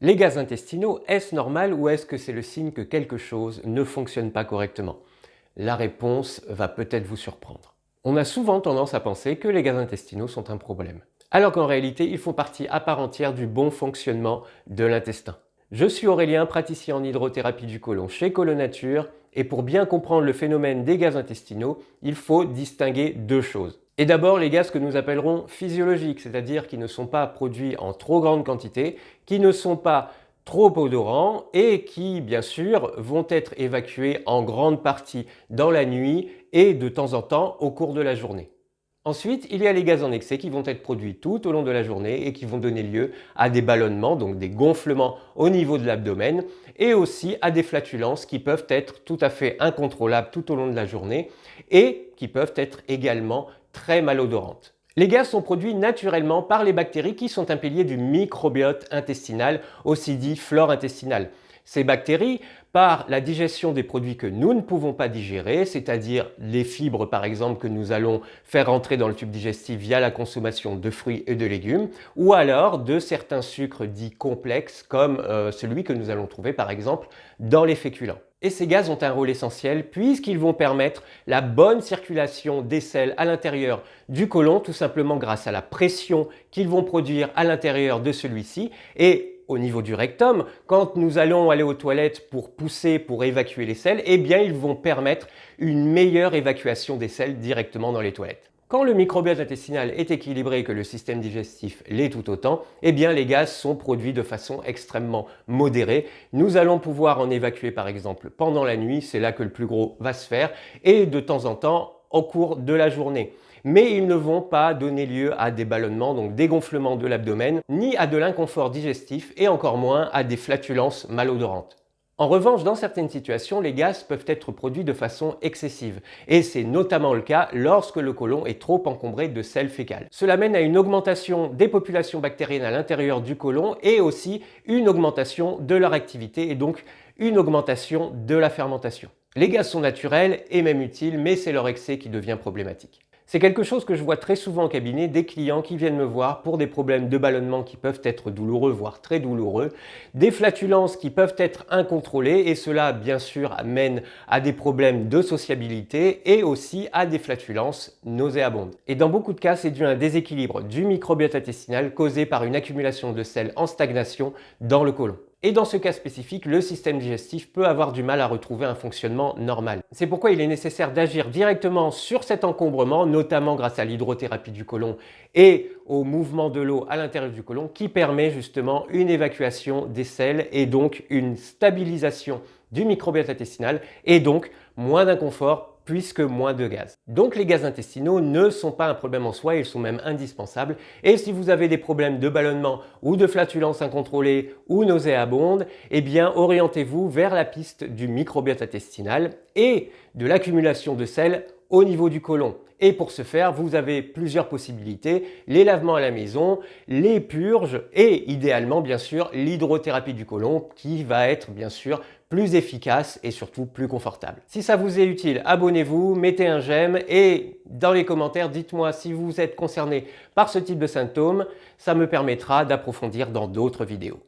Les gaz intestinaux, est-ce normal ou est-ce que c'est le signe que quelque chose ne fonctionne pas correctement? La réponse va peut-être vous surprendre. On a souvent tendance à penser que les gaz intestinaux sont un problème, alors qu'en réalité, ils font partie à part entière du bon fonctionnement de l'intestin. Je suis Aurélien, praticien en hydrothérapie du côlon chez Colonature, et pour bien comprendre le phénomène des gaz intestinaux, il faut distinguer deux choses. Et d'abord, les gaz que nous appellerons physiologiques, c'est-à-dire qui ne sont pas produits en trop grande quantité, qui ne sont pas trop odorants et qui, bien sûr, vont être évacués en grande partie dans la nuit et de temps en temps au cours de la journée. Ensuite, il y a les gaz en excès qui vont être produits tout au long de la journée et qui vont donner lieu à des ballonnements, donc des gonflements au niveau de l'abdomen, et aussi à des flatulences qui peuvent être tout à fait incontrôlables tout au long de la journée et qui peuvent être également très malodorantes. Les gaz sont produits naturellement par les bactéries qui sont un pilier du microbiote intestinal, aussi dit flore intestinale. Ces bactéries, par la digestion des produits que nous ne pouvons pas digérer, c'est-à-dire les fibres par exemple que nous allons faire entrer dans le tube digestif via la consommation de fruits et de légumes, ou alors de certains sucres dits complexes comme celui que nous allons trouver par exemple dans les féculents. Et ces gaz ont un rôle essentiel puisqu'ils vont permettre la bonne circulation des selles à l'intérieur du côlon, tout simplement grâce à la pression qu'ils vont produire à l'intérieur de celui-ci. Et au niveau du rectum, quand nous allons aller aux toilettes pour pousser, pour évacuer les selles, eh bien ils vont permettre une meilleure évacuation des selles directement dans les toilettes. Quand le microbiote intestinal est équilibré et que le système digestif l'est tout autant, eh bien les gaz sont produits de façon extrêmement modérée. Nous allons pouvoir en évacuer par exemple pendant la nuit, c'est là que le plus gros va se faire, et de temps en temps au cours de la journée. Mais ils ne vont pas donner lieu à des ballonnements, donc des gonflements de l'abdomen, ni à de l'inconfort digestif et encore moins à des flatulences malodorantes. En revanche, dans certaines situations, les gaz peuvent être produits de façon excessive et c'est notamment le cas lorsque le côlon est trop encombré de sel fécal. Cela mène à une augmentation des populations bactériennes à l'intérieur du côlon et aussi une augmentation de leur activité et donc une augmentation de la fermentation. Les gaz sont naturels et même utiles, mais c'est leur excès qui devient problématique. C'est quelque chose que je vois très souvent en cabinet, des clients qui viennent me voir pour des problèmes de ballonnement qui peuvent être douloureux, voire très douloureux, des flatulences qui peuvent être incontrôlées et cela bien sûr mène à des problèmes de sociabilité et aussi à des flatulences nauséabondes. Et dans beaucoup de cas, c'est dû à un déséquilibre du microbiote intestinal causé par une accumulation de sel en stagnation dans le côlon. Et dans ce cas spécifique, le système digestif peut avoir du mal à retrouver un fonctionnement normal. C'est pourquoi il est nécessaire d'agir directement sur cet encombrement, notamment grâce à l'hydrothérapie du côlon et au mouvement de l'eau à l'intérieur du côlon qui permet justement une évacuation des selles et donc une stabilisation du microbiote intestinal et donc moins d'inconfort puisque moins de gaz. Donc les gaz intestinaux ne sont pas un problème en soi, ils sont même indispensables. Et si vous avez des problèmes de ballonnement ou de flatulence incontrôlée ou nauséabonde, eh bien orientez-vous vers la piste du microbiote intestinal et de l'accumulation de sel au niveau du côlon. Et pour ce faire, vous avez plusieurs possibilités, les lavements à la maison, les purges et idéalement bien sûr l'hydrothérapie du côlon qui va être bien sûr plus efficace et surtout plus confortable. Si ça vous est utile, abonnez-vous, mettez un j'aime et dans les commentaires, dites-moi si vous êtes concerné par ce type de symptômes, ça me permettra d'approfondir dans d'autres vidéos.